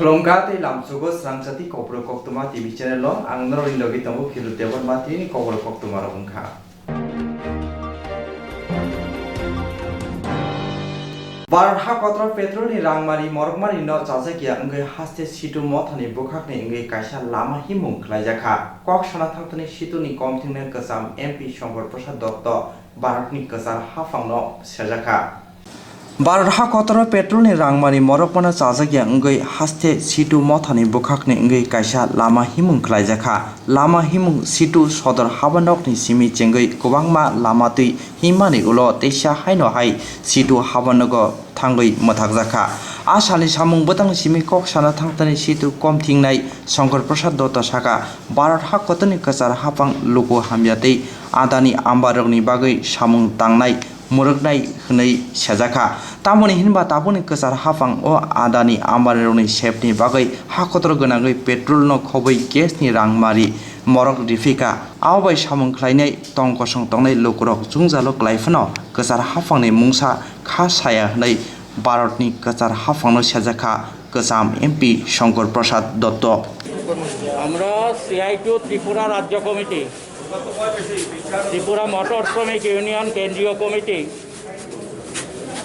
Kolongka te lamsugo srangsati kopro koktuma TV channel lo ang noroin logi tongo kilu tebor mati ni kopro koktuma ro ungka. Barat ha kotor petrol ni rangmari morokmari no chase kia ngai haste situ mothani bukhak ni ngai kaisa lama himung khlaijaka kok sana thangtani situ ni komthingna kasam MP Shankar Prasad Dotto Barat ni kasar hafang no sajaka. Barat ha kotor petrol ni rangmari morokmana chase kia ngai haste situ mothani bukhak ni ngai kaisa lama himung khlaijaka lama himung situ sodor habanok ni simi chengai kobangma lama tui himani ulo teisa haino hai situ habanogo thangai mathakjaka asali samung botang simi kok sana thangtani situ komthingnai Shankar Prasad Dotto saka Barat ha kotoni kasar hapang luku hamyatei adani ambarokni bagai samung tangnai muruknai hnai sajaka tamoni hinba taboni kasar hapang o adani ambarokni shepni bagai hakotor gonagai petrol no khobai gas ni rangmari morok rifika abai samung khlainai tongkosong tongnai lukurok jungjalok laifano kasar hapangni mungsa khasaya hnai Barat ni kasar hapangno sajaka kasam MP Shankar Prasad Dotto আমরা CI2 Tripura রাজ্য committee Tripura motor শ্রমিক union কেন্দ্রীয় committee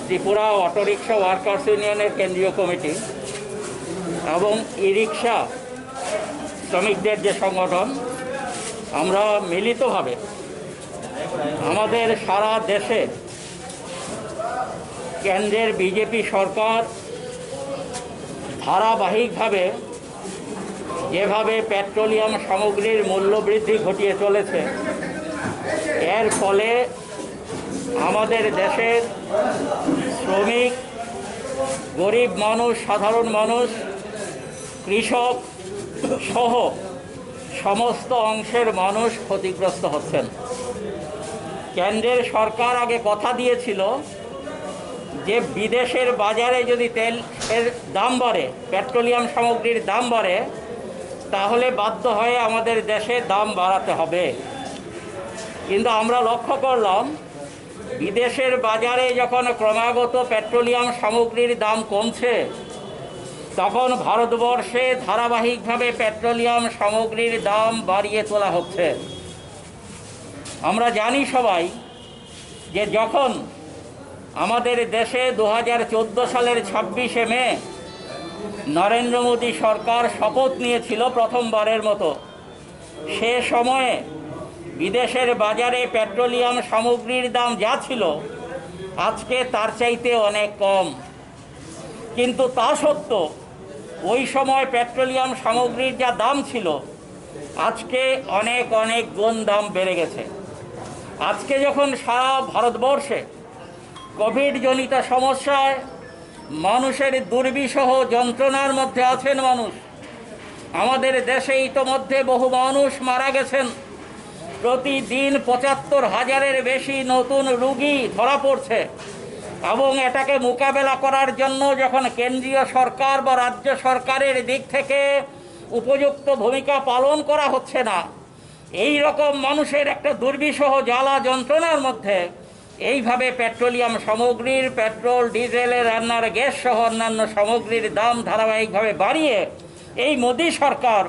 Tripura autorickshaw workers ইউনিয়নের কেন্দ্রীয় committee এবং ই রিক্সা শ্রমিকদের যে সংগঠন আমরা মিলিতভাবে আমাদের সারা দেশে কেন্দ্রের বিজেপি সরকার ধারাবাহিকভাবে যেভাবে পেট্রোলিয়াম সামগ্রীর মূল্য বৃদ্ধি ঘটিয়ে চলেছে এর ফলে আমাদের দেশের শ্রমিক গরিব মানুষ সাধারণ মানুষ কৃষক সহ সমস্ত অংশের মানুষ ক্ষতিগ্রস্ত হচ্ছেন। কেন্দ্রের সরকার আগে কথা দিয়েছিল যে বিদেশের বাজারে যদি তেলের দাম বাড়ে পেট্রোলিয়াম সামগ্রীর দাম বাড়ে তাহলে বাধ্য হয়ে আমাদের দেশে দাম বাড়াতে হবে, কিন্তু আমরা লক্ষ্য করলাম বিদেশের বাজারে যখন ক্রমাগত পেট্রোলিয়াম সামগ্রীর দাম কমছে তখন ভারতবর্ষে ধারাবাহিকভাবে পেট্রোলিয়াম সামগ্রীর দাম বাড়িয়ে তোলা হচ্ছে। আমরা জানি সবাই যে যখন আমাদের দেশে 2014 সালের 26শে মে নরেন্দ্র মোদী সরকার শপথ নিয়েছিল প্রথমবারের মতো, সে সময়ে বিদেশের বাজারে পেট্রোলিয়াম সামগ্রীর দাম যা ছিল আজকে তার চাইতে অনেক কম, কিন্তু তা সত্ত্বেও ওই সময় পেট্রোলিয়াম সামগ্রীর যা দাম ছিল আজকে অনেক অনেক গুণ দাম বেড়ে গেছে। আজকে যখন সারা ভারতবর্ষে কোভিডজনিত সমস্যায় মানুষের দুর্বিষহ যন্ত্রণার মধ্যে আছেন মানুষ, আমাদের দেশে ইতোমধ্যে বহু মানুষ মারা গেছেন, প্রতিদিন ৭৫,০০০-এর বেশি নতুন রোগী ধরা পড়ছে এবং এটাকে মোকাবেলা করার জন্য যখন কেন্দ্রীয় সরকার বা রাজ্য সরকারের দিক থেকে উপযুক্ত ভূমিকা পালন করা হচ্ছে না, এই রকম মানুষের একটা দুর্বিষহ জ্বালা যন্ত্রণার মধ্যে এইভাবে পেট্রোলিয়াম সামগ্রীর পেট্রোল ডিজেলের রান্নার গ্যাস সহ অন্যান্য সামগ্রীর দাম ধারাবাহিকভাবে বাড়িয়ে এই মোদী সরকার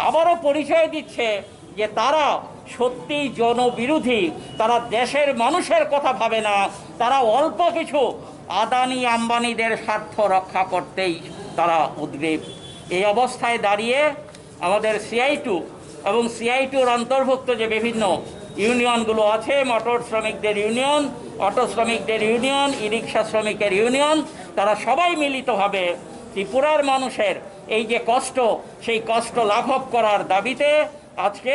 আবারও পরিচয় দিচ্ছে যে তারা সত্যি জনবিরোধী, তারা দেশের মানুষের কথা ভাবে না, তারা অল্প কিছু আদানি আম্বানিদের স্বার্থ রক্ষা করতেই তারা উদ্গ্রীব। এই অবস্থায় দাঁড়িয়ে আমাদের CI2 এবং CI2-র অন্তর্ভুক্ত যে বিভিন্ন ইউনিয়নগুলো আছে, মোটর শ্রমিকদের ইউনিয়ন, অটো শ্রমিকদের ইউনিয়ন, ই রিক্সা শ্রমিকের ইউনিয়ন, তারা সবাই মিলিতভাবে ত্রিপুরার মানুষের এই যে কষ্ট সেই কষ্ট লাঘব করার দাবিতে আজকে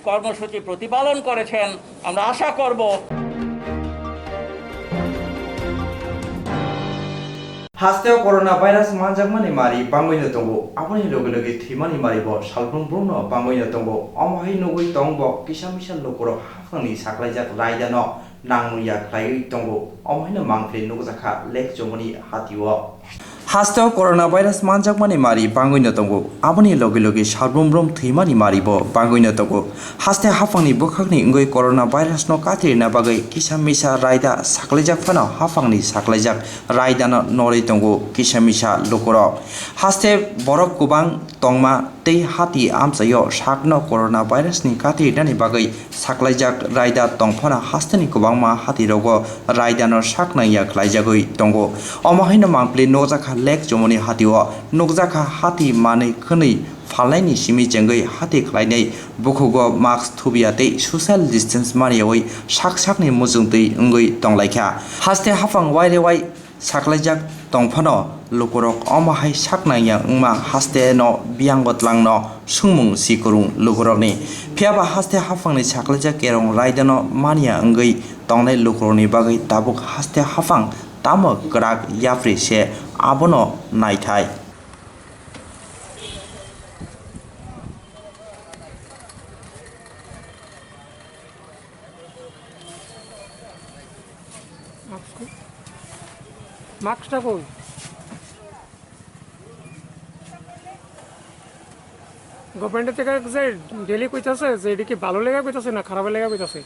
কর্মসূচি প্রতিপালন করেছেন। আমরা আশা করব হাসতেও করোনা ভাইরাস মানজাকমানি মারি বাঙ্গইনো দंगो আপনি লগে লগে থিমানি মারিব সালফুন ব্রুন বাঙ্গইনো दंगो অমহাই নগৈ দंब কিসা মিসা লোকর হাফাংনি সাকলাইজাক রাইজানো নাংনুয়া খ্লাইই दंगो অমহাইনো মাংফে নগজাখা লেক জমনি হাতিও हास्तेआव कर'ना भाइरास मानजाकमानि मारि बांगैनो दंगौ आबोनि लगे लगे साब्रुमब्रुम थैमानि मारिबो बांगैनो दंगौ हास्ते हाफांनि बोखांनि इंगै कर'ना भाइरासनो काथिरना बागै किसा मिसा रायदा साख्लायजाकफानाव हाफांनि साख्लायजाक रायदानो नरै दंगौ किसा मिसा लुकुराव हास्ते बरफ गोबां तंमा तै हाति आमचायो साकनो कर'ना भाइरासनि काथिरनानि बागै साख्लायजाक रायदा तंफाना हास्तेनि गोबांमा हातिरावबो रायदानो साकनाया ख्लायजागै दंगौ अमाहायनो मांप्लि नजाखा लेक जमनि हातिवा नगजाखा हाति मानै खनै फालनायनि सिमि जेंगै हाति ख्लायनाय बुखुगो मास्क थुबियातै ससियेल डिस्टेंस मानियावै साक साकनि मुजुंतै इंगै दंलायखा हास्ते हाफां वाइरेवाइ साख्लायजाक तंफानो लुकुरक अमाहाय साकनाया उमा हास्ते न बियांगतलांनो सुंमुं सिकुरुं लुकुरकनि फियाबा हास्ते हाफांनि साख्लायजाक केरं रायदानो मानिया इंगै तंनाय लुकुरकनि बागै दाबुक हास्ते हाफां तामो गराक याफ्रि से आबनो नायथाय মাস্কটা কই গভর্নমেন্টের থেকে যে ডেলি কইতাছে যে এটা কি ভালো লেগে কইতাছে না খারাপ লেগে কইতাছে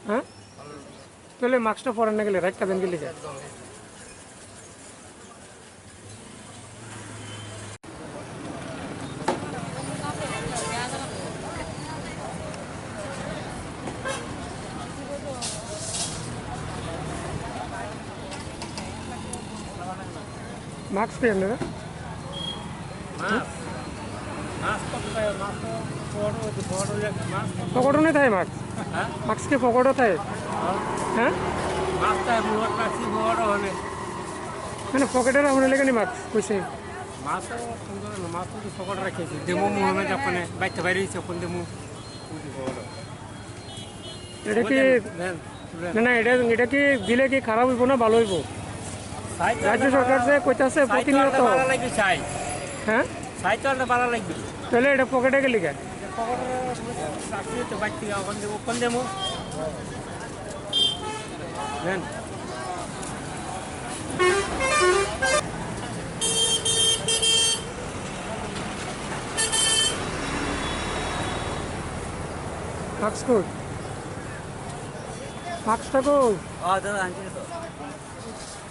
হ্যাঁ তাহলে মাস্কটা পরেন না গেলে রাখতে দেন গেলে মাস্ক পেয়ে না পকেটও नहीं था मास्क मास्क के पकेटो था हैं मैंने पकेटे होने लगे नहीं मास्क कैसे এটা কি না না এটা কি দিলে কি খারাপ হইব না ভালো হইব রাজ্য সরকার যে কইতাছে প্রতিনিয়ত হ্যাঁ তাহলে এটা পকেটে গেলি কেন মাস্ক কই মাস্কটা কই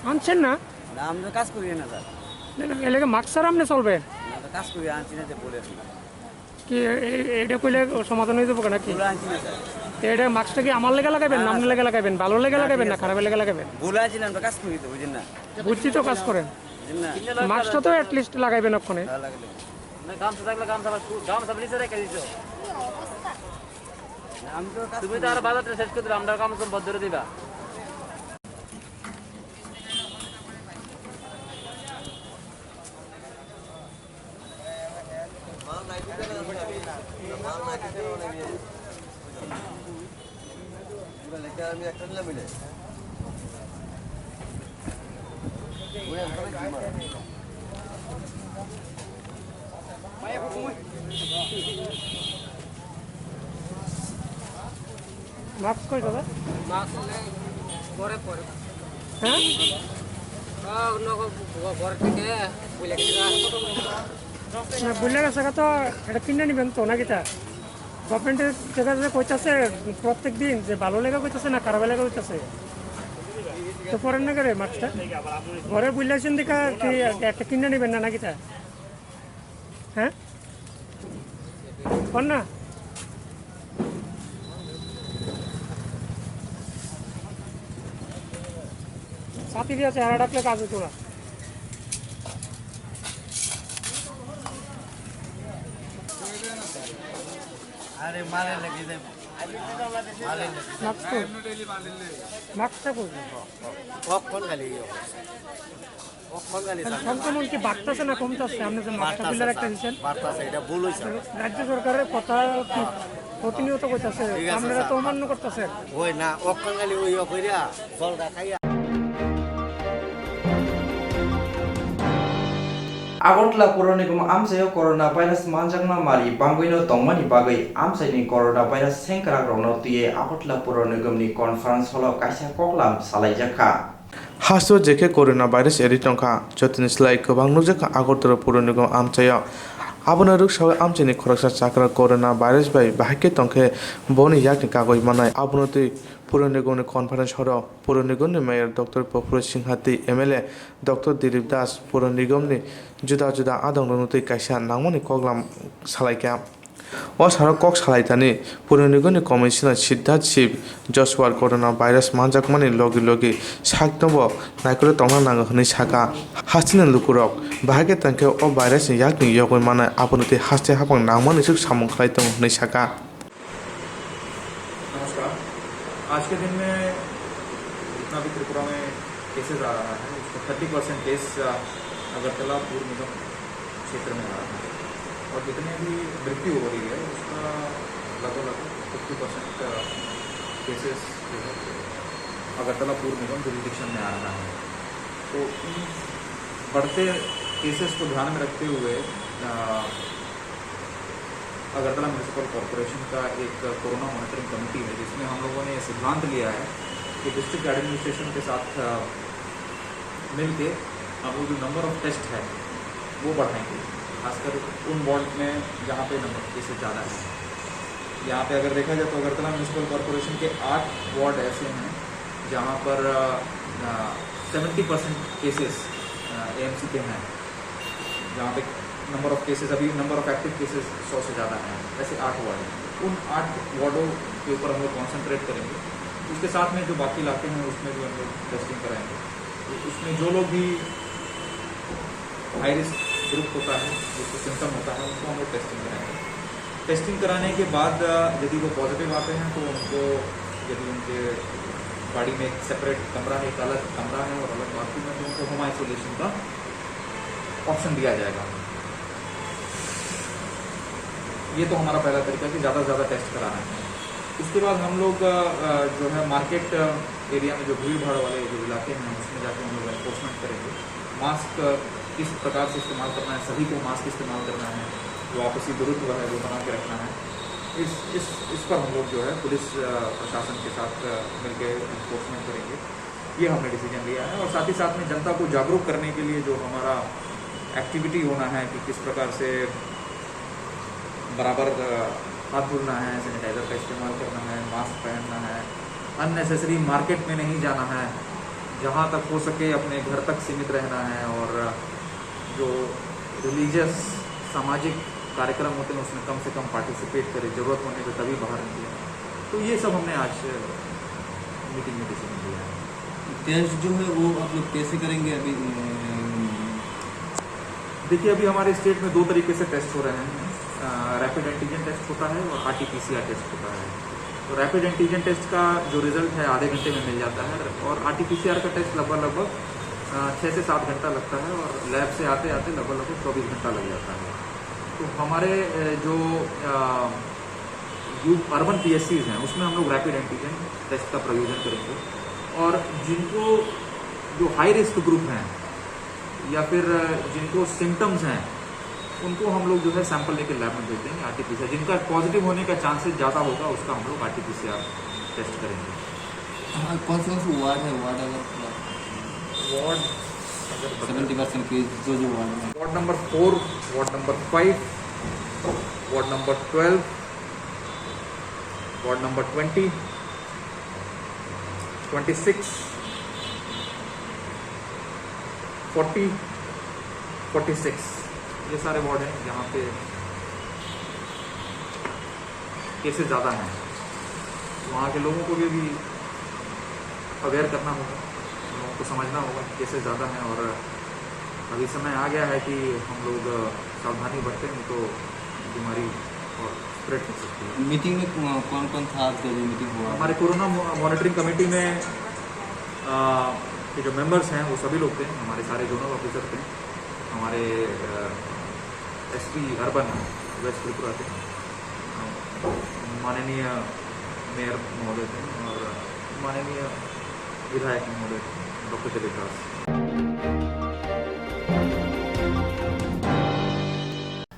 আনছেন না আমরা কাজ করি না স্যার এলাকা মাস্ক ছাড়া আপনি চলবে আমরা কাজ করি আনছি না যে বলে কি এটা কইলে সমাধান হয়ে যাবো নাকি আনছি না স্যার এটা মাস্কটা কি আমার লেগে লাগাবেন না আপনার লেগে লাগাবেন ভালো লেগে লাগাবেন না খারাপের লেগে লাগাবেন বলে আনছি না আমরা কাজ করি তো বুঝেন না বুঝছি তো কাজ করেন বুঝেন না মাস্কটা তো অ্যাটলিস্ট লাগাইবেন ওখানে না গামছা থাকলে গামছা নিচে রেখে দিছো আমি তো তুমি তো আর বাজারটা শেষ করে দিলাম আমরা কাম সব বদ্ধ দিবা আমি একটা নিলাম মিলে মাস্ক কই দাদা মাস্ক পরে পরে হ্যাঁ ঘর থেকে বলে না বুঝলে গেছে তো এটা কিনে নিবেন তো নাকি তা গভর্নমেন্টের জায়গা যে কইতাছে প্রত্যেক দিন যে ভালো লেগে কইতাছে না খারাপ লেগে কইতাছে তো পরেন না করে মাস্কটা ঘরে বুঝলেছেন দেখা কি একটা কিনে নিবেন না নাকি তা হ্যাঁ কর না সাথী দিয়ে চেহারা ডাকলে কাজ হতো না আরে মারে লাগি যাবে মাস্কটা করবে কখন গালি সংক্রমণ কি বাড়তেছে না কমতেছে আপনি যে মাস্কটা পিলার একটা দিচ্ছেন বার্তাছে এটা ভুল হইছে রাজ্য সরকারের কথা কি প্রতিনিয়ত কইতাছে আপনারা তো অমান্য করতেছেন ওই না কখন গালি ওই কইরা জলটা খাইয়া Agotla Puro Nigum Amsayo Corona Virus Manjangna Mari Banguino Tongmani Bagai Amsai Corona Virus Senkara Rono Tie Agotla Puro Nigum ni Conference Holo Kaisa Koklam Salajaka हासो जेके कोरोना भाइरास एरि टंका जतनि स्लाइ गोबां नुजाखा आगरतला पुर निगम आमचाया आबोनो रुखसावे आमचानि खरकसा चाक्रा कोरोना भाइरास बाइ बाहायके टंके बनि याकनि कागज मानाय आबोनोति पुर निगमनि कनफारेन्स हराव पुर निगमनि मेयर डॉक्टर पपुर सिंहाति एमएलए डॉक्टर दिलीप दास पुर निगमनि जुदा जुदा आदं नुतै कायसा नांगमनि कगलाम सालायका o saro kok salaitani puronigoni commissioner Siddharth Shiv Joshua corona virus manjakmani logi logi saktobo naikore tongna nang hni saka hastinen lukurok bahage tangke o virus ni yakni yogoi mana apunuti haste hapang nangmani suk samung khlai tong hni saka नमस्कार। आज के दिन में जितना भी त्रिपुरा में cases आ रहा है उसका 30% केस अगरतला पूर्व निगम क्षेत्र में आ रहा है और जितने भी मृत्यु हो रही है उसका लगभग 50% केसेस जो है अगरतला पूर्व निगम जुरिडिक्शन में आ रहा है। तो इन बढ़ते केसेस को ध्यान में रखते हुए अगरतला म्यूनिसिपल कॉरपोरेशन का एक कोरोना मॉनिटरिंग कमेटी है जिसमें हम लोगों ने सिद्धांत लिया है कि डिस्ट्रिक्ट एडमिनिस्ट्रेशन के साथ मिलके हम लोग जो नंबर ऑफ टेस्ट है वो बढ़ाएंगे, खासकर उन वार्ड में जहाँ पे नंबर केसेस ज़्यादा है। यहाँ पे अगर देखा जाए तो अगरतला म्यूनिसिपल कॉरपोरेशन के 8 वार्ड ऐसे हैं जहाँ पर 70% केसेस एएमसी के हैं, जहाँ पे नंबर ऑफ केसेस अभी नंबर ऑफ एक्टिव केसेस 100 से ज़्यादा हैं। ऐसे 8 वार्ड हैं। उन 8 वार्डों के ऊपर हम लोग कॉन्सेंट्रेट करेंगे। उसके साथ में जो बाकी इलाके हैं उसमें भी हम लोग टेस्टिंग कराएंगे। तो उसमें जो लोग भी हाई रिस्क ग्रुप होता है, जिसको सिम्टम होता है, उनको हम लोग टेस्टिंग कराएंगे। टेस्टिंग कराने के बाद यदि वो पॉजिटिव आते हैं तो उनको, यदि उनके गाड़ी में एक सेपरेट कमरा है, एक अलग कमरा है और अलग बाथरूम है, तो उनको होम आइसोलेशन का ऑप्शन दिया जाएगा। ये तो हमारा पहला तरीका कि ज़्यादा से ज़्यादा टेस्ट कराना है। इसके बाद हम लोग जो है मार्केट एरिया में जो भीड़ भाड़ वाले जो इलाके हैं उसमें जाकर हम लोग एनफोर्समेंट करेंगे। मास्क किस प्रकार से इस्तेमाल करना है, सभी को मास्क इस्तेमाल करना है, जो आपसी दूरत्व है वो बना के रखना है। इस पर हम लोग जो है पुलिस प्रशासन के साथ मिलकर एनफोर्समेंट करेंगे। ये हमने डिसीजन लिया है। और साथ ही साथ में जनता को जागरूक करने के लिए जो हमारा एक्टिविटी होना है कि किस प्रकार से बराबर हाथ धुलना है, सैनिटाइज़र का इस्तेमाल करना है, मास्क पहनना है, अननेसेसरी मार्केट में नहीं जाना है, जहाँ तक हो सके अपने घर तक सीमित रहना है, और जो रिलीजियस सामाजिक कार्यक्रम होते हैं उसमें कम से कम पार्टिसिपेट करें, ज़रूरत होने पर तभी बाहर निकलें। तो ये सब हमने आज मीटिंग में डिसीजन लिया है। टेस्ट जो है वो आप लोग कैसे करेंगे? अभी देखिए, अभी हमारे स्टेट में 2 तरीके से टेस्ट हो रहे हैं। रैपिड एंटीजन टेस्ट होता है और RT-PCR टेस्ट होता है। तो रैपिड एंटीजन टेस्ट का जो रिजल्ट है आधे घंटे में मिल जाता है, और RT-PCR का टेस्ट लगभग 6 से 7 घंटा लगता है, और लैब से आते आते लगभग 24 घंटा लग जाता है। तो हमारे जो अर्बन PSCs हैं उसमें हम लोग रैपिड एंटीजन टेस्ट का प्रयोजन करेंगे, और जिनको जो हाई रिस्क ग्रुप हैं या फिर जिनको सिम्टम्स हैं उनको हम लोग जो है सैंपल लेके लैब में भेज देंगे RT-PCR। जिनका पॉजिटिव होने का चांसेस ज़्यादा होगा उसका हम लोग RT-PCR टेस्ट करेंगे। कौन से वार्ड है? वार्ड अगर 70% केस जो वार्ड में, ward number 4, ward number 5, ward number 12, ward number 20, 26, 40, 46, ये सारे वार्ड हैं जहाँ पे केसेस ज़्यादा हैं। वहाँ के लोगों को भी अवेयर करना होगा, लोगों को समझना होगा कि केसेस ज़्यादा हैं, और अभी समय आ गया है कि हम लोग सावधानी बरतें, नहीं तो बीमारी और स्प्रेड हो सकती है। मीटिंग में कौन कौन था? आज का जो मीटिंग हुआ हमारे कोरोना मॉनिटरिंग कमेटी में के जो मेंबर्स हैं वो सभी लोग थे, हमारे सारे जोनल ऑफिसर थे, हमारे SP अर्बन वेस्ट त्रिपुरा थे, माननीय मेयर महोदय थे, और माननीय विधायक महोदय डॉक्टर दिलीप दास।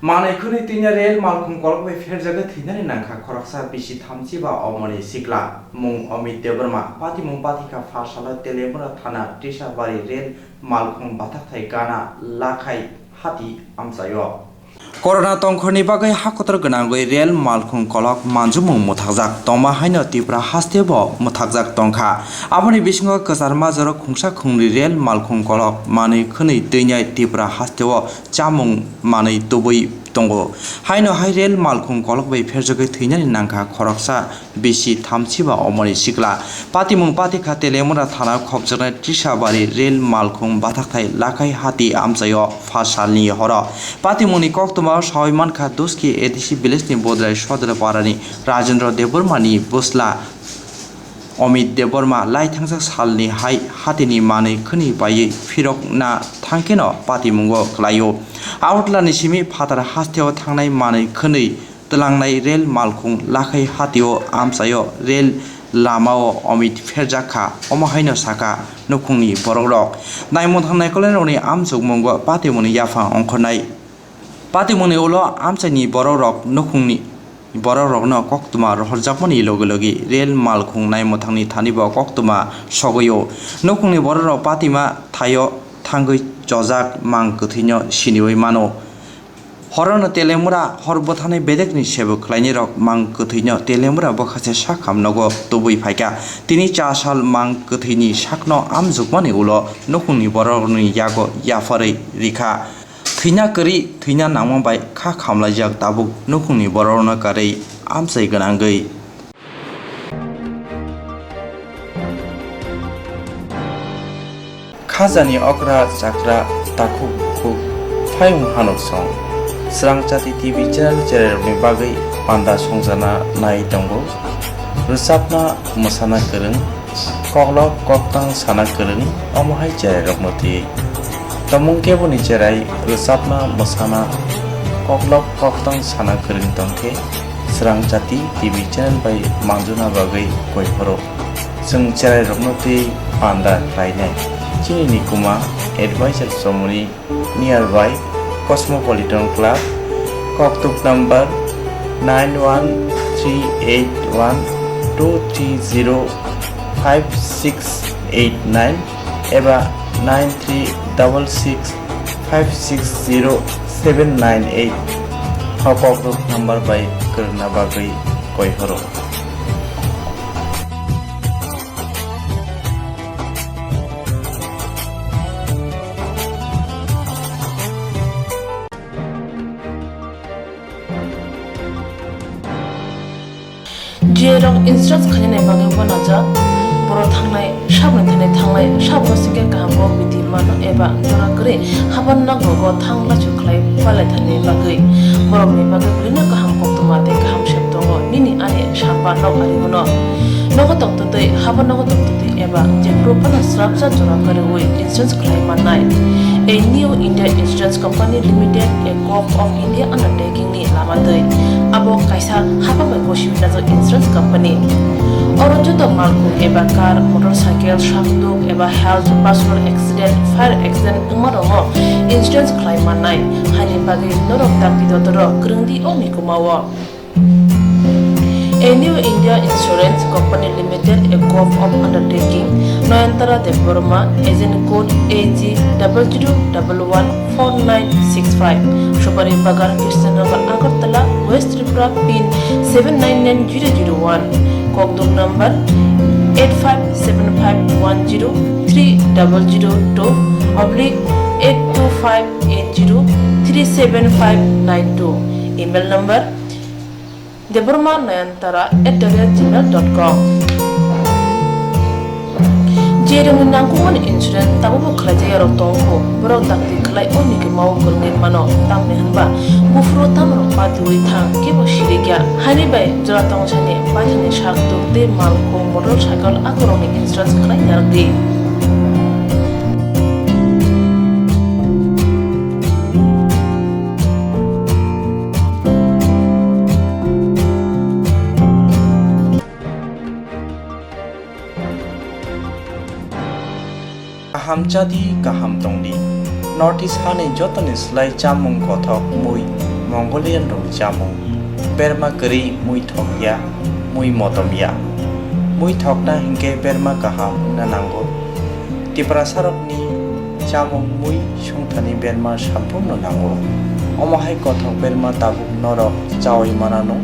मानैखुनि तिना रेल मालखुं कलक फेर जगह थैनानै नांखा खरकसा बिसि थामथि बा अमनि सिक्ला मुं अमित देवबर्मा पाति मुं पातिका फारसाला तेलेमुरा थाना टिसाबारि रेल मालखुं बाथाखथाय गाना लाखाय हाति आमसायो कोरोना तंखरनि बागै हाखतर गोनांगै रेल मालखुं कलक मानजुमुं मुथाकजाक तमा हायनो तिब्रा हास्तेबो मुथाकजाक तंखा आबनि बिसिङाव गोजारमा जर खुंसा खुंनि रेल मालखुं कलक मानै खनै दैनाय तिब्रा हास्तेबो चामुं मानै तुबै दंगो हायनो हाय रेल मालखुं कलक बै फेरजगै थैनानै नांखा खरकसा बिसि थामथिबा अमनि सिक्ला पातिमुं पातिखा तेलेमुरा थाना खबजनाय टिसाबारि रेल मालखुं बाथाखथाय लाखाय हाति आमसायो फासालनि हर पातिमुंनि कक्तमा सयमानखा दुस्की एडिसि विलेजनि बद्राय सदरपारानि राजेन्द्र देवबर्मानि बुस्ला अमित देवबर्मा लाइथांसा सालनि हाय हातिनि मानै खनि बायै फिरक ना थांकेन पातिमुंगो खलायो आवटलानि सिमि फातार हास्तेयाव थांनाय मानै खनै तलांनाय रेल मालखुं लाखाय हातियाव आमसायो रेल लामाओ अमित फेरजाखा अमाहायनो साका नुखुंनि बरगरक नायमन थांनाय कलेरनि आमजुगमंगो पातिमुंनि याफा अंखरनाय पातिमुंनि उलो आमसायनि बरगरक नुखुंनि बरगरकनो कक्तमा रहरजाकमनि लगे लगे रेल मालखुं नायमथांनि थानिबो कक्तमा सगयो नुखुंनि बरगरक पातिमा थायो थांगै जजाक मां गथैनो सिनिवै मानो हरनो तेलेमुरा हरबथानै बेदेकनि सेबो खलायनि रक मां गथैनो तेलेमुरा बखासे साखाम नगो तुबै फायका तिनि चासाल मां गथैनि साकनो आमजुगमनि उलो नुखुंनि बरगरकनि यागो याफारै रिखा थैना करी थैना नांबाय खा खामलायजाक दाबुक नुखुंनि बरगरकनो कारै आमसाय गोनांगै खाजानि अक्रा जाग्रा ताखु खुक फायं हानक सं स्रांचाति टिभि चेनेल चेरेरनि बागै पान्दा संजाना नाय दंगो रोजाबना मोसाना गोरों कगलक कक्तां साना गोरों अमहाय चेरेरकनति तमुं केबनि चेराय रोजाबना मोसाना कगलक कक्तां साना गोरों तंखे स्रांचाति टिभि चेनेल बाय मांजुना बागै गयफोरो जों चेरेरकनति पान्दा रायनाय Chini Kuma Advisor Somuni nearby Cosmopolitan Club Koktuk number 91381230569 Eba 9366560798 Koktuk number by Karna Bagri Koihoro जेरं इंस्ट्राक्ट खालामनाय बागै बनाजा बर' थांनाय साबनो थांनाय साबनो सिगे गाहामो बिदि मानो एबा जरा करे हाबान नांगौ थांला चुखलाय फालाय थानाय बागै बर'नि बागै बिनो गाहाम कक्तमाते गाहाम शेप दङ निनि आने साबा नगारिमोनो नगतक्तदै हाबान नगतक्तदै एबा जे प्रपना स्ट्राक्चार जरा करे वे इंस्ट्राक्ट खालाय माननाय A new India Insurance Company Limited, a co-op of India undertaking ni lamadai. Abo kaisa haba mai koshibina jo insurance company. Oro joto malku eba car, motorcycle, shakduk eba health, personal accident, fire accident umarongo insurance claim manai. Hani bagi norok takti dotoro kerengdi oni kumawa. A new India Insurance Company Limited, a co-op of undertaking, Noyantara Deborma, agent code AG00114965, Shobari Bagar, Kirstanagar, Agartala, West Tripura, PIN 799001, Kokdok number 857510-82580375592, email number deborma9antara@gmail.com. Jereng nangkuman insurance tabu bekerja ya rotongko, berok taktik kelai oni ke mau kerengin mano tam nehanba, bufro tam rompat duri thang kebo shirikya, hari bay joratong chane pajane shark tukte malko motorcycle akoroni insurance kelai yardi. Hamjadi kaham tongdi North East Hani jotoni slai chamung kothok mui Mongolian rong jamung berma keri mui thokya mui motomya mui thokna hingke berma kaham nanango tiprasarok ni jamung mui sungthani berma sampum nanango omahai kothok berma tabuk norok chawai manano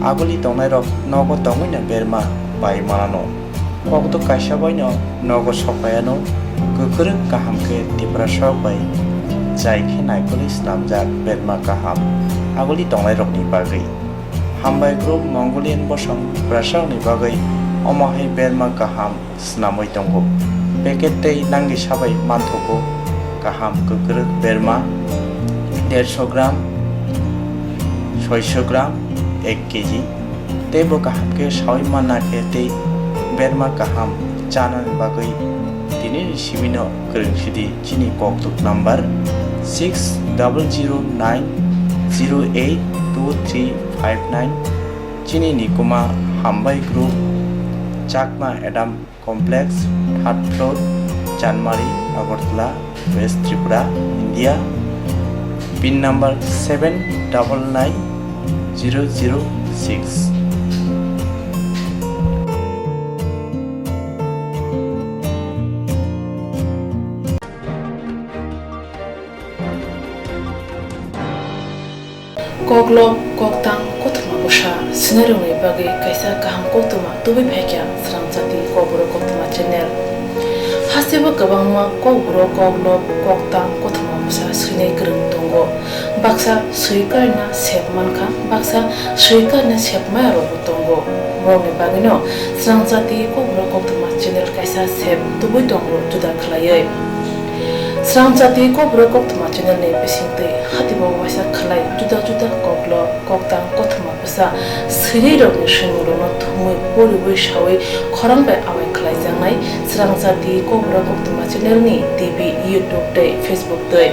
aguli tongnai rok nogo tongoi na berma bai manano kokto kaisa boino nogo sopayano gokrung kaham ke tiprasarok bai jaike naikoli snamjak berma kaham aguli tongnai rok ni bagai hambai group Mongolian bosong prasang ni bagai omahai berma kaham snamoi tongo packet tei nangi sabai manthoko kaham gokrung berma 150 gram 600 gram 1 KG तेबो kaham ke sawi mana ke tei berma kaham chanan bagai tini sibino krung sidi chini koktuk number 6009082359 chini nikuma hambai group chakma adam complex 3rd floor Janmari Agartala West Tripura India PIN number 799006 Koklo koktang kotma busha scenario ni bagi kaisa kaham kotma tubi phekya sramjati kobro kotma channel haseba kabangma kobro koklo koktang kotma busha sine krung tongo baksa suikarna sepmanka baksa suikarna sepma ro tongo morni bagino sramjati kobro kotma channel kaisa sep tubi tongo juda khlaye Sramjati kobro koktma channel ne besingte hatibo wasa khalai juda juda koklo koktang kotma busa siri rok ni shinguro no thumui bori boi shawi khorang bai awai khalai jangnai Sramjati kobro koktma channel ni TV YouTube te Facebook te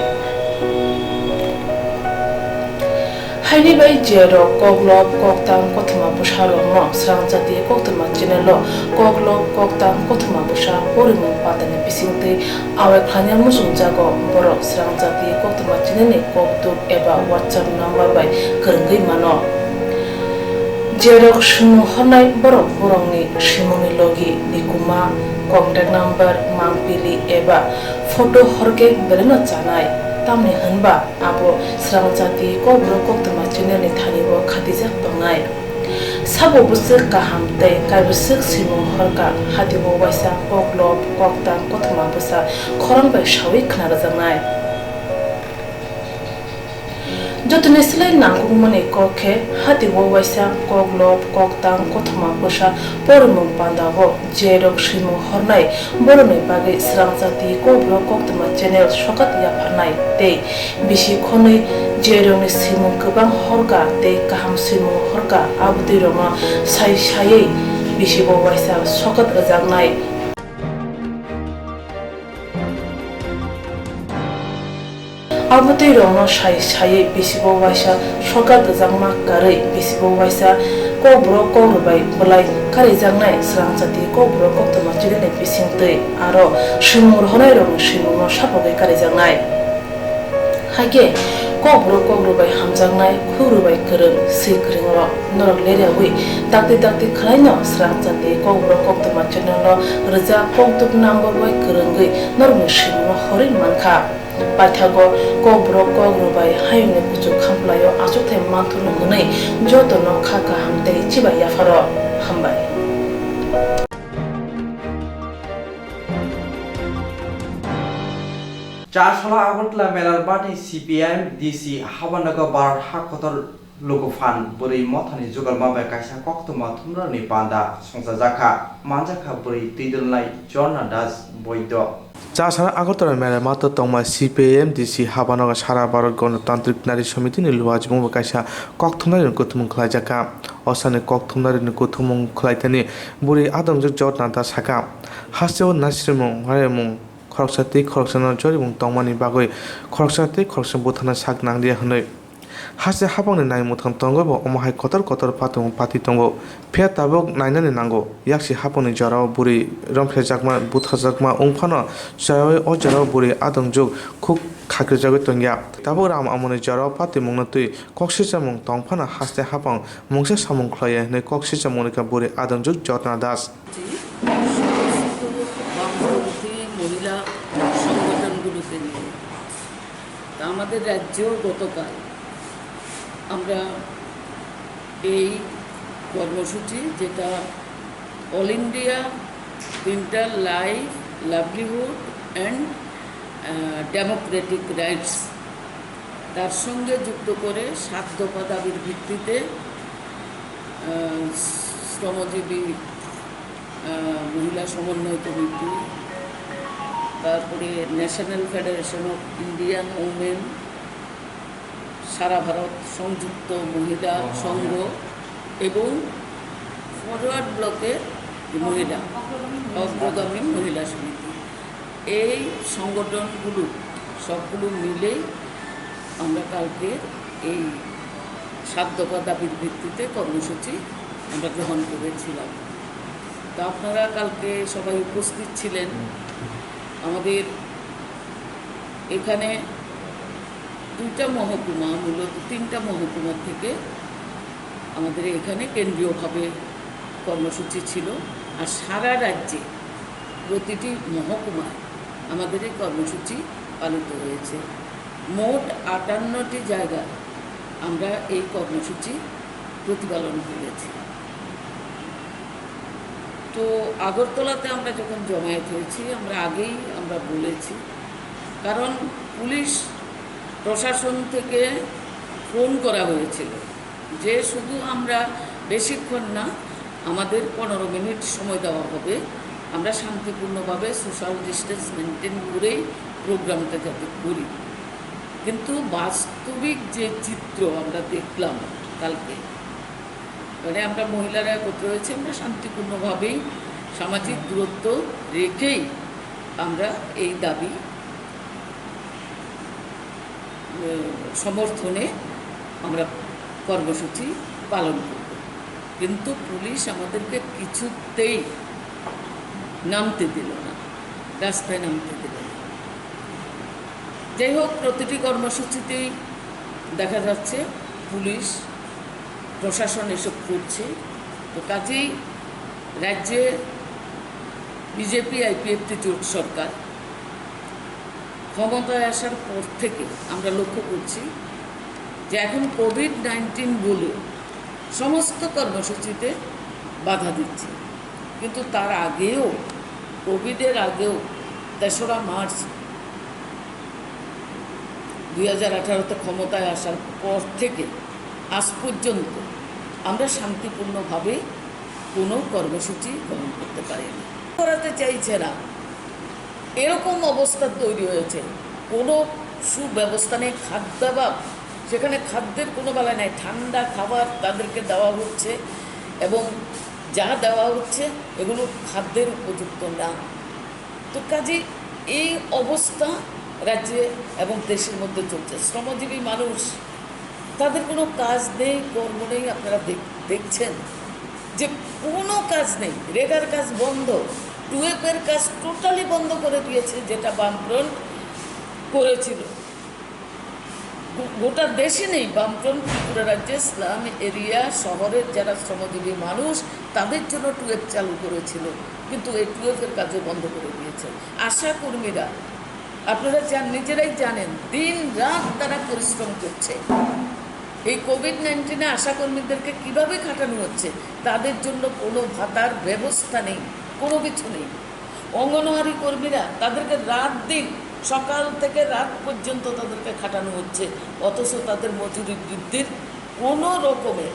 Haini bai jero koklo koktang kotma busa ro no Sramjati koktma channel lo koklo koktang kotma busa bori mo patane besingte awai khanya musung jago borok Sramjati koktma channel ni koktuk eba WhatsApp number bai kerenggai mano jerok sumu honai borok borongni simuni logi nikuma contact number mangpili eba photo horke bereno chanai tamni hanba abo Sramjati kobro koktma channel ni thanibo khatijak tongnai sabo busuk kaham tei kaibusuk simung horka hatibo waisa koklo koktang kotma busa khorang bai shawi khnar jangnai jotne slai nangung mane kokhe hatibo waisa koklo koktang kotma busa pormung pandabo jerok simung hornai borone bagi Sramjati kobro koktma channel sokat ya phanai tei bisi khonai jerong simung kubang horka tei kaham simung horka abdi roma sai sai bisi bo waisa sokat rajangnai abdi roma sai sai bisi bo waisa sokat rajangma karai bisi bo waisa kobro korubai bulai kari jangnai Sramjati kobro koktma channel bisingtei aro simur honai rong simung sapogai kari jangnai hage kobro bai hamjangnai khuru bai kereng sikringo norok lerewi dakti khlaino Sramjati kobro koktma channel lo rja koktuk number bai kerengai normi simno horin mankha paithago kobro bai hayne kuchu khamplayo achuthe manthunu hnei jotono khaka hamte chiba yafaro hambai Chashala Agartala Melar Bani CPM DC Habanaga Bar Hakotor Logofan Buri Mothani Jugal Mabai Kaisa Koktuma Thumra ni Panda Songsajaka Manjaka Buri Tidulnai Jona Das Boido Chashala Agartala Melar Mato Tongma CPM DC Habanaga Sara Bharat Ganotantrik Nari Samiti ni Luwajmung Kaisa Koktumnari Kutumung Khlajaka Osane Koktumnari Kutumung Khlaitani Buri Adamjuk Jotna Das Haka Haseo Nasrimung Haremung Khoroksati khoroksana joribung tongmani bagoi khoroksati khoroksan buthana sak nangdia hnoi hase habangni naimutang tongo bo omahai kotor patung pati tongo phia tabok nainani nango yaksi haponi jarao buri romphre jakma butha jakma ongphano chayoi o jarao buri adongjok khuk খাকরিজাগৈ তংয়া তাবো রাম আমনি জরাও পাতি মুংনা তুই কক্সিজামুং তংফানা হাসতে হাপাং মুংসে সামুং খ্লায়ে নে কক্সিজামুনিকা বুড়ি আদমযুগ যত্না দাস বামপন্থী মহিলা সংগঠনগুলোকে নিয়ে তা আমাদের রাজ্যেও গতকাল আমরা এই কর্মসূচি যেটা all India inter life livelihood and democratic rights তার সঙ্গে যুক্ত করে 7 দফা দাবির ভিত্তিতে শ্রমজীবী মহিলা সমন্বয় কমিটি, তারপরে national federation of Indian women, সারা ভারত সংযুক্ত মহিলা সংঘ এবং ফরওয়ার্ড ব্লকের মহিলা অগ্রগামী মহিলা সমিতি, এই সংগঠনগুলো সবগুলো মিলেই আমরা কালকে এই 7 দফা দাবির ভিত্তিতে কর্মসূচি আমরা গ্রহণ করেছিলাম। তো আপনারা কালকে সবাই উপস্থিত ছিলেন। আমাদের এখানে 2টা মহকুমা, মূলত 3টা মহকুমা থেকে আমাদের এখানে কেন্দ্রীয়ভাবে কর্মসূচি ছিল, আর সারা রাজ্যে প্রতিটি মহকুমায় আমাদের এই কর্মসূচি পালিত হয়েছে। মোট 58টি জায়গায় আমরা এই কর্মসূচি প্রতিপালন করেছি। তো আগরতলাতে আমরা যখন জমায়েত হয়েছি আমরা বলেছি, কারণ পুলিশ প্রশাসন থেকে ফোন করা হয়েছিল যে শুধু আমরা বেশিক্ষণ না, আমাদের 15 মিনিট সময় দেওয়া হবে, আমরা শান্তিপূর্ণভাবে সোশ্যাল ডিস্টেন্স মেনটেন করেই প্রোগ্রামটা যাতে করি। কিন্তু বাস্তবিক যে চিত্র আমরা দেখলাম কালকে, মানে আমরা মহিলারা একত্র হয়েছি, আমরা শান্তিপূর্ণভাবেই সামাজিক দূরত্ব রেখেই আমরা এই দাবি সমর্থনে আমরা কর্মসূচি পালন করব। কিন্তু পুলিশ আমাদেরকে কিছুতেই নামতে দিল না, রাস্তায় নামতে দিল না। যাই হোক, প্রতিটি কর্মসূচিতেই দেখা যাচ্ছে পুলিশ প্রশাসন এসব করছে। তো কাজেই রাজ্যে বিজেপি আইপিএফটি জোট সরকার ক্ষমতায় আসার পর থেকে আমরা লক্ষ্য করছি যে এখন কোভিড-19 বলে সমস্ত কর্মসূচিতে বাধা দিচ্ছে। কিন্তু তার আগেও, কোভিডের আগেও 3রা মার্চ 2018তে ক্ষমতায় আসার পর থেকে আজ পর্যন্ত আমরা শান্তিপূর্ণভাবে কোনো কর্মসূচি গ্রহণ করতে পারিনি। করাতে চাইছে না, এরকম অবস্থা তৈরি হয়েছে। কোনো সুব্যবস্থা নেই, খাদ্যাভাব, সেখানে খাদ্যের কোনো বেলা নেই। ঠান্ডা খাবার তাদেরকে দেওয়া হচ্ছে এবং যা দেওয়া হচ্ছে এগুলো খাদ্যের উপযুক্ত না। তো কাজে এই অবস্থা রাজ্যে এবং দেশের মধ্যে চলছে। শ্রমজীবী মানুষ, তাদের কোনো কাজ নেই, কর্ম নেই। আপনারা দেখছেন যে কোনো কাজ নেই, রেগার কাজ বন্ধ, টুয়েপের কাজ টোটালি বন্ধ করে দিয়েছে, যেটা বামফ্রন্ট করেছিল। গোটা দেশে নেই, বামফ্রন্ট ত্রিপুরা রাজ্যে স্লাম এরিয়া শহরের যারা শ্রমজীবী মানুষ তাদের জন্য টুয়েপ চালু করেছিল, কিন্তু এই টুয়েপের কাজও বন্ধ করে দিয়েছে। আশা কর্মীরা, আপনারা নিজেরাই জানেন, দিন রাত তারা পরিশ্রম করছে। এই কোভিড-19 আশাকর্মীদেরকে কীভাবে খাটানো হচ্ছে, তাদের জন্য কোনো ভাতার ব্যবস্থা নেই, কোনো কিছু নেই। অঙ্গনওয়াড়ি কর্মীরা, তাদেরকে রাত দিন, সকাল থেকে রাত পর্যন্ত তাদেরকে খাটানো হচ্ছে, অথচ তাদের মজুরি বৃদ্ধির কোনো রকমের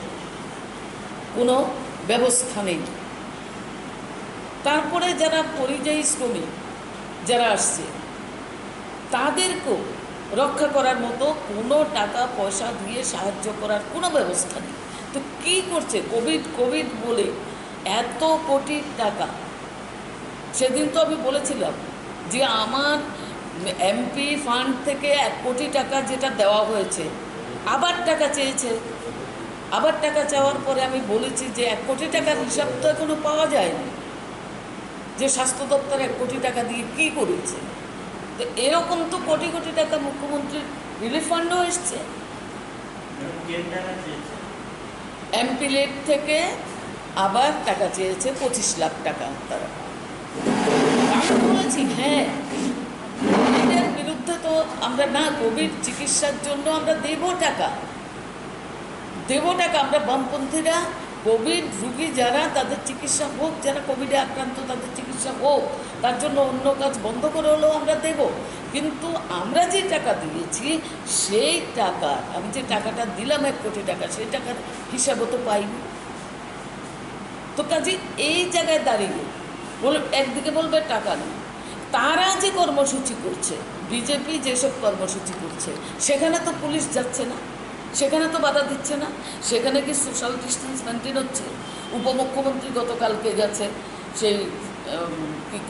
কোনো ব্যবস্থা নেই। তারপরে যারা পরিযায়ী শ্রমিক যারা আসছে, তাদেরকেও রক্ষা করার মতো কোনো টাকা পয়সা দিয়ে সাহায্য করার কোনো ব্যবস্থা নেই। তো কী করছে? কোভিড বলে এত কোটি টাকা। সেদিন তো আমি বলেছিলাম যে আমার এমপি ফান্ড থেকে 1 কোটি টাকা যেটা দেওয়া হয়েছে, আবার টাকা চেয়েছে। আবার টাকা চাওয়ার পরে আমি বলেছি যে 1 কোটি টাকার হিসাব তো এখনো পাওয়া যায়নি, যে স্বাস্থ্য দপ্তর 1 কোটি টাকা দিয়ে কী করেছে। তো এরকম তো কোটি কোটি টাকা মুখ্যমন্ত্রীর রিলিফ ফান্ডও এসছে। এমপি লেট থেকে আবার টাকা চেয়েছে 25 লাখ টাকা তারা। আমি বলেছি হ্যাঁ, কোভিডের বিরুদ্ধে তো আমরা না, কোভিড চিকিৎসার জন্য আমরা দেব টাকা। আমরা বামপন্থীরা কোভিড রুগী যারা, তাদের চিকিৎসা হোক, যারা কোভিডে আক্রান্ত তাদের চিকিৎসা হোক, তার জন্য অন্য কাজ বন্ধ করে হলেও আমরা দেব। কিন্তু আমরা যে টাকা দিয়েছি সেই টাকা, আমি যে টাকাটা দিলাম 1 কোটি টাকা, সেই টাকার হিসাবও তো পাইনি। তো কাজে এই জায়গায় দাঁড়িয়ে একদিকে বলবে টাকা নেই, তারা যে কর্মসূচি করছে, বিজেপি যেসব কর্মসূচি করছে, সেখানে তো পুলিশ যাচ্ছে না, সেখানে তো বাধা দিচ্ছে না, সেখানে কি সোশ্যাল ডিস্টেন্স মেনটেন হচ্ছে? উপমুখ্যমন্ত্রী গতকালকে গেছে সেই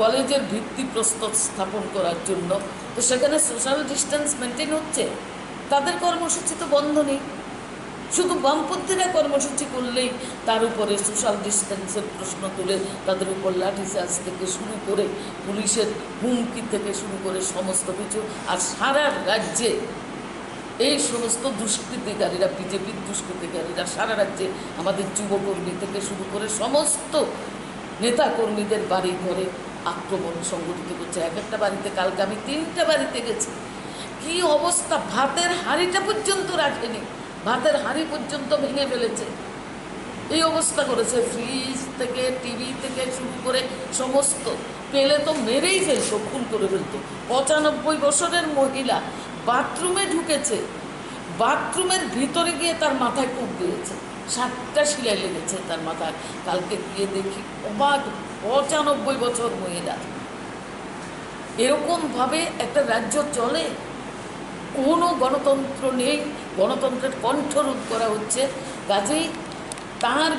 কলেজের ভিত্তিপ্রস্তর স্থাপন করার জন্য, তো সেখানে সোশ্যাল ডিস্টেন্স মেনটেন হচ্ছে? তাদের কর্মসূচি তো বন্ধ নেই। শুধু বামপন্থীরা কর্মসূচি করলেই তার উপরে সোশ্যাল ডিস্টেন্সের প্রশ্ন তুলে তাদের উপর লাঠিচার্জ থেকে শুরু করে পুলিশের হুমকি থেকে শুরু করে সমস্ত কিছু। আর সারা রাজ্যে এই সমস্ত দুষ্কৃতিকারীরা, বিজেপির দুষ্কৃতিকারীরা সারা রাজ্যে আমাদের যুবকর্মী থেকে শুরু করে সমস্ত নেতাকর্মীদের বাড়ি ঘরে আক্রমণ সংগঠিত করছে। এক একটা বাড়িতে, কালকে আমি 3টা বাড়িতে গেছি, কি অবস্থা! ভাতের হাঁড়িটা পর্যন্ত রাখেনি, ভাতের হাঁড়ি পর্যন্ত ভেঙে ফেলেছে। এই অবস্থা করেছে। ফ্রিজ থেকে, টিভি থেকে শুরু করে সমস্ত, পেলে তো মেরেই ফেলতো, খুন করে ফেলতো। 95 বছরের মহিলা বাথরুমে ঢুকেছে, বাথরুমের ভিতরে গিয়ে তার মাথায় কূপ দিয়েছে, 7টা সেলাই লেগেছে তার মাথায়। কালকে গিয়ে দেখি অবাক, 95 বছর মহিলা। এরকমভাবে একটা রাজ্য চলে? কোনো গণতন্ত্র নেই, গণতন্ত্রের কণ্ঠরোধ করা হচ্ছে। কাজেই তার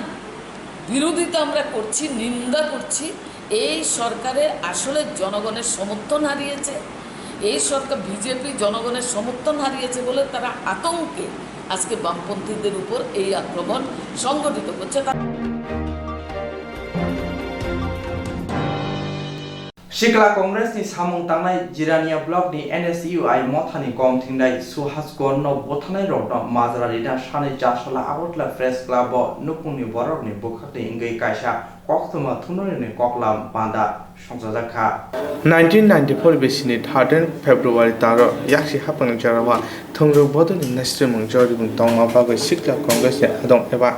বিরোধিতা আমরা করছি, নিন্দা করছি। এই সরকারের আসলে জনগণের সমর্থন হারিয়েছে, এই সরকার বিজেপি জনগণের সমর্থন হারিয়েছে বলে তারা আতঙ্কে আজকে বামপন্থীদের উপর এই আক্রমণ সংগঠিত করছে। Sikla Congress ni samung tangnai Jirania Block ni NSUI mothani komthingnai Suhas Gorno bothanai rokno Mazrari da Shani Jashola Agotla Press Club nukungni borok ni bukhakni ingai kaisa koktuma thunori ni koklam banda songjajakha 1994 besini 13 February taro yakshi hapang jarawa thongro bodoni nasrimung joribung tongma bagoi Sikla Congress ni adong eba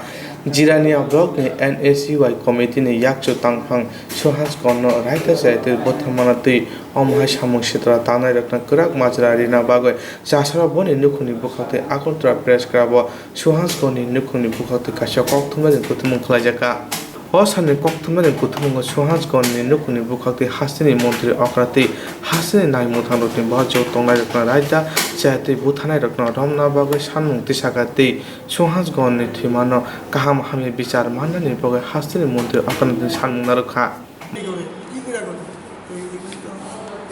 Jirania Block ni NSUI committee ni yakcho tangphang Suhas Gorno raita saite bothamanatui omhai samung sitra tanai rakna kurak Mazrari na bagoi jasara boni nukuni bukhate akontra press club Suhas Gorni nukuni bukhate kaisa kokthumna ni kutumung khlaijaka Osane kokthumani kutumungo Suhas Gorni nukuni bukhakti Hasini Montri Okrati Hasini Naimu Thanrokni Bhajo Tongnai Rakna Raita Chaite Buthanai Rakna Romna Bagoi Sanmung Tisakati Suhas Gorni Thimano Kaham Hami Bichar Manani Bagoi Hasini Montri Okrati Sanmung Narokha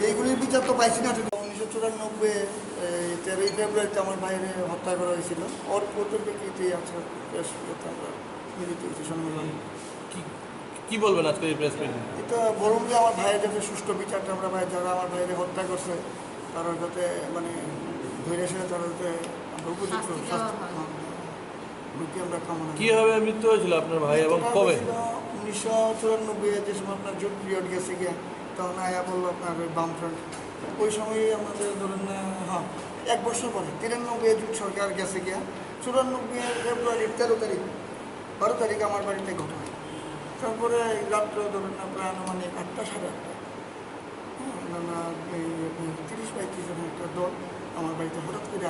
এইগুলির বিচার তো পাইছি না। 1994 13 ফেব্রুয়ারিতে আমার ভাইয়ের হত্যা করা হয়েছিল। ওর প্রতিক্রিয়াতে আছে প্রেস মিলিত হয়েছে সম্মেলন। কি বলবেন আজকে এই প্রেস মিটিং? এটা বলুন যে আমার ভাইয়ের যাতে সুষ্ঠু বিচারটা আমরা ভাই, যারা আমার ভাইয়ের হত্যা করছে তারা যাতে মানে ধরে এসে তারা যাতে আমরা উপযুক্ত শাস্তি আমরা কামনা। কীভাবে মৃত্যু হয়েছিল আপনার ভাই এবং কবে? 1994 যে সময় আপনার জুট পিরিয়ড গেছে গিয়া, তখন আয়া বললো আপনার বামফ্রন্ট, ওই সময়ই আমাদের ধরেন হ্যাঁ 1 বছর পরে 93 জুট সরকার গেছে গিয়া। 94 ফেব্রুয়ারির 13 তারিখ 12 তারিখ আমার বাড়িতে ঘটনা। তারপরে রাত্র ধরুন প্রায় আনুমানিক 8টা সাড়ে 8টা, হ্যাঁ 30-35 জনের একটা দল আমার বাড়িতে হঠাৎ করে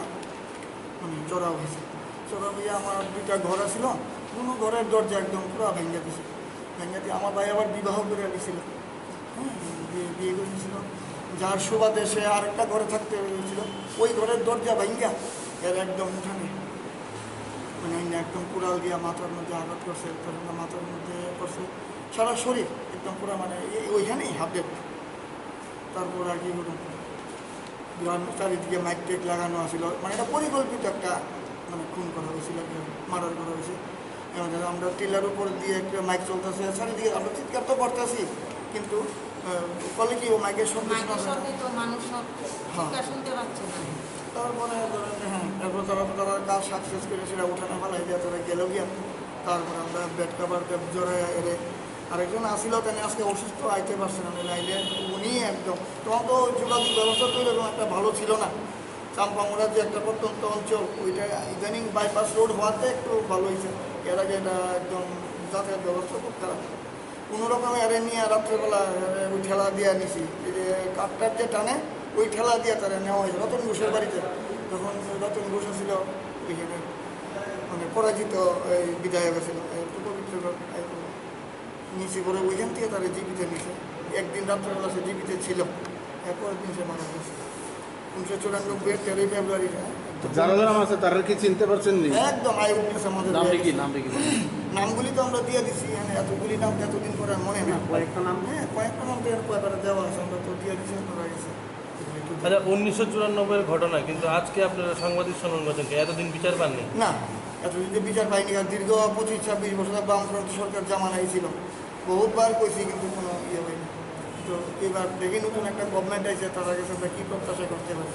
মানে জড়াও হয়েছে। জড়াও হয়ে আমার 2টা ঘর ছিল, কোনো ঘরের দরজা একদম পুরো ভেঙে দিয়েছে। ভেঙে দিয়ে আমার ভাই আবার বিবাহ করে দিয়েছিল, হ্যাঁ বিয়ে করেছিল, যার সুবাদে সে আরেকটা ঘরে থাকতে হয়েছিল। ওই ঘরের দরজা ভেঙে এর একদম উঠানে মানে একদম কুড়াল দিয়ে মাথার মধ্যে আঘাত করছে, মাথার মধ্যে করছে, সারা শরীর একদম পুরো মানে ওইখানেই হাতে। তারপর আর কি বলুন, চারিদিকে মাইক টেক লাগানো আছিল, মানে এটা পরিকল্পিত একটা মানে খুন করা হয়েছিল, মার্ডার করা হয়েছে। আমরা টিলার উপর দিয়ে একটা মাইক চলতেছে, চারিদিকে আমরা চিৎকার তো করতেছি, কিন্তু ফলে কি ও মাইকের শব্দ শোনা যায় না। তো মানুষ সব হ্যাঁ। চিৎকার শুনতে পাচ্ছে না। তারপরে ধরেন হ্যাঁ তারপর তারা কাজ সাকসেস করে সেটা উঠানো ফেলাই দিয়ে তারা গেল গিয়া। তারপরে আমরা বেড কাভার জোরে এলে আরেকজন আসিল তাই আজকে অসুস্থ আইতে পারছে না নাইলে উনি একদম তখন তো যোগাযোগ ব্যবস্থা তো এরকম একটা ভালো ছিল না। চাম্পামুড়ার যে একটা প্রত্যন্ত অঞ্চল ওইটা ইদানিং বাইপাস রোড হওয়াতে একটু ভালো হয়েছে। এর আগে এটা একদম যাতায়াত ব্যবস্থা খুব খারাপ। কোনো রকম এরে নিয়ে রাত্রেবেলা ওই ঠেলা দিয়ে নিছি এই যে কাঠটার যে টানে ওই ঠেলা দিয়ে তারা নেওয়া হয়েছে রতন ঘোষের বাড়িতে। তখন রতন ঘোষ ছিল এখানে মানে পরাজিত এই বিধায়ক ছিল একটু পবিত্র নিচে করে ওইখান থেকে তারা জীবিত নিছে। একদিন রাত্রেবেলা সে জীবিত ছিল, এরপরের দিন সে মারা গেছে 1994 13 ফেব্রুয়ারি। যারা যারা আছে তারা কি চিনতে পারছেন নি? একদম আই উইটনেস আমাদের নামগুলি তো আমরা দিয়ে দিচ্ছি, এতগুলি নাম এতদিন করে মনে না। কয়েকটা নাম হ্যাঁ কয়েকটা নাম তো এর কয়েকটা দেওয়া আছে, আমরা তো দিয়ে দিচ্ছি আপনারা গেছে। আচ্ছা 1994-এর ঘটনা, কিন্তু আজকে আপনারা সাংবাদিক সম্মেলন করছেন, এতদিন বিচার পাননি? না, এতদিন তো বিচার পাইনি। আর দীর্ঘ 25-26 বছর বামফ্রন্ট সরকার জামানাই ছিল, বহুতবার কইছি কিন্তু কোনো ইয়ে হয়নি। তো এবার দেখি নতুন একটা গভর্নমেন্ট আছে, তারা কাছে আমরা কী প্রত্যাশা করতে পারি।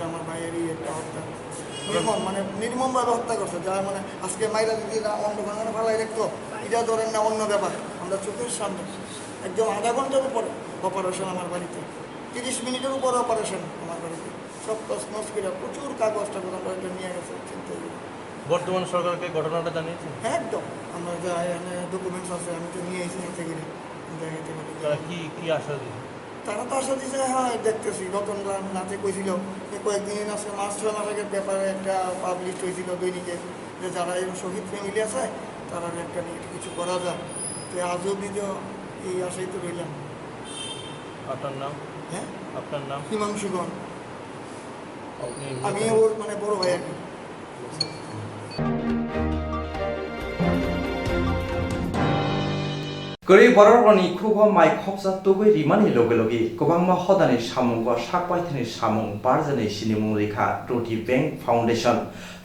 আমার ভাইয়েরই একটা হত্যা নির্মম, মানে নির্মমভাবে হত্যা করছে। যার মানে আজকে মাইরা যদি অন্য ভাঙানো ফালাই রাখতো এটা ধরেন না অন্য ব্যাপার। আমরা চোখের সামনে একদম আধা ঘন্টার উপরে অপারেশন আমার বাড়িতে, 30 মিনিটের উপরে অপারেশন আমার বাড়িতে, সব তসমস করে প্রচুর কাগজ টাগজ আমরা এটা নিয়ে গেছে। চিন্তা করি বর্তমান সরকারকে ঘটনাটা জানিয়েছেন? একদম আমরা যা এখানে ডকুমেন্টস আছে আমি তো নিয়ে এসেছি এতে করে দেখাইতে পারি। তারা কি আশা দিচ্ছে? তারা তো আশা দিচ্ছে হ্যাঁ দেখতেছি। রতন নাথে কইছিল যে কয়েকদিন আছে 5-6 মাস আগের ব্যাপারে একটা পাবলিশ হয়েছিল দৈনিকে, যে যারা এরকম শহীদ ফ্যামিলি আছে তারা একটা নিয়ে কিছু করা যায়। তো আজও দিদিও এই আশাই তো রইলাম। আপনার নাম? হ্যাঁ আপনার নাম? হিমাংশুগণ, আপনি আমি ওর মানে বড় ভাই আর কি। गरी बररनि खुगो माइ खबजा तुगै रिमानि लगे लगे गोबांमा हदानि सामुंगो साकबायथनि सामुं बारजनै सिनिमुं रेखा रुटि बैंक फाउन्डेसन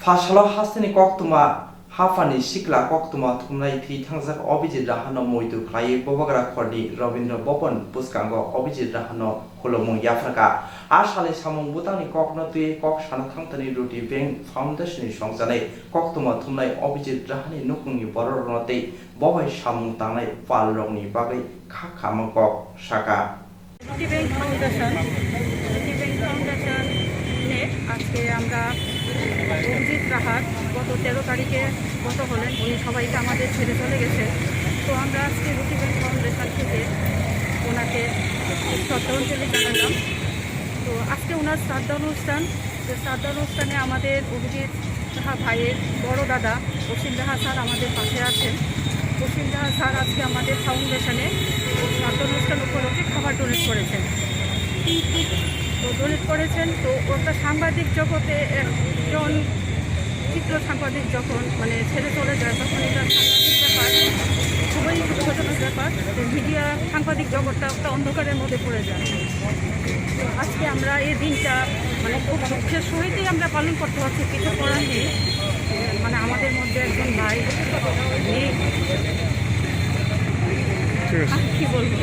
फासालाव हास्तिनि कक्तुमा हाफानि सिक्ला कक्तुमा थुमनाय थि थांजाक अभिजित राहानो मयदु ख्लायै बबाग्रा खरनि रवीन्द्र बपन पुस्कांगो अभिजित राहानो खुलुमुं याफ्राका आसाले सामुं बुतांनि ककनो तुयै कक साना थांतनि रुटि बैंक फाउन्डेसननि संजानाय कक्तुमा थुमनाय अभिजित राहानि नुकुंनि बररनते बबाय सामुं तांनाय पाल रंनि बागै खाखामो कक साका রুটি ব্যাংক ফাউন্ডেশন আজকে আমরা অভিজিৎ রাহাত গত 13 তারিখে গত হলেন, উনি সবাইকে আমাদের ছেড়ে চলে গেছে। তো আমরা আজকে রুটি ব্যাংক ফাউন্ডেশন থেকে ওনাকে শ্রদ্ধাঞ্জলি জানালাম। তো আজকে ওনার শ্রাদ্ধা অনুষ্ঠান, যে শ্রাদ্ধা অনুষ্ঠানে আমাদের অভিজিৎ রাহা ভাইয়ের বড় দাদা অসীম রাহা স্যার আমাদের পাশে আছেন। অসীম রাহা স্যার আজকে আমাদের ফাউন্ডেশনে শ্রাদ্ধা অনুষ্ঠান উপলক্ষে খাবার ডোনেট করেছেন। তো ওটা সাংবাদিক জগতে একজন চিত্র সাংবাদিক যখন মানে ছেড়ে চলে যায় তখন এটা সাংবাদিক ব্যাপার, খুবই দুঃখজনক ব্যাপার। মিডিয়া সাংবাদিক জগৎটা একটা অন্ধকারের মধ্যে পড়ে যায়। তো আজকে আমরা এই দিনটা মানে খুব দুঃখের সহিতই আমরা পালন করতে পারছি, কিছু করার নেই। মানে আমাদের মধ্যে একজন ভাই নেই, কি বলবো।